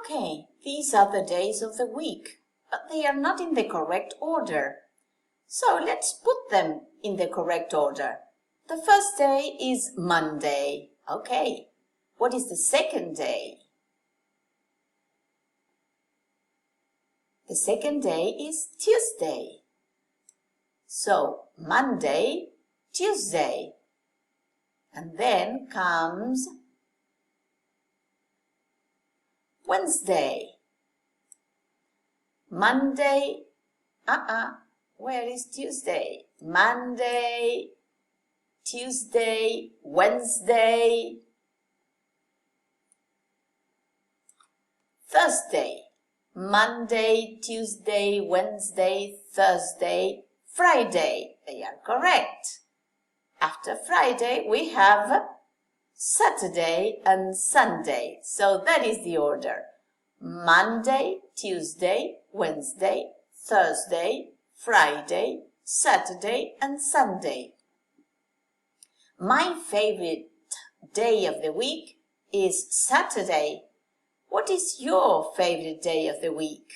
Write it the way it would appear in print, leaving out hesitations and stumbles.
Okay, these are the days of the week, but they are not in the correct order. So let's put them in the correct order. The first day is Monday. Okay, what is the second day? The second day is Tuesday. So Monday, Tuesday. And then comes Wednesday. Monday, where is Tuesday? Monday, Tuesday, Wednesday. Thursday. Monday, Tuesday, Wednesday, Thursday, Friday. They are correct. After Friday, we have Saturday and Sunday. So that is the order. Monday, Tuesday, Wednesday, Thursday, Friday, Saturday and Sunday. My favorite day of the week is Saturday. What is your favorite day of the week?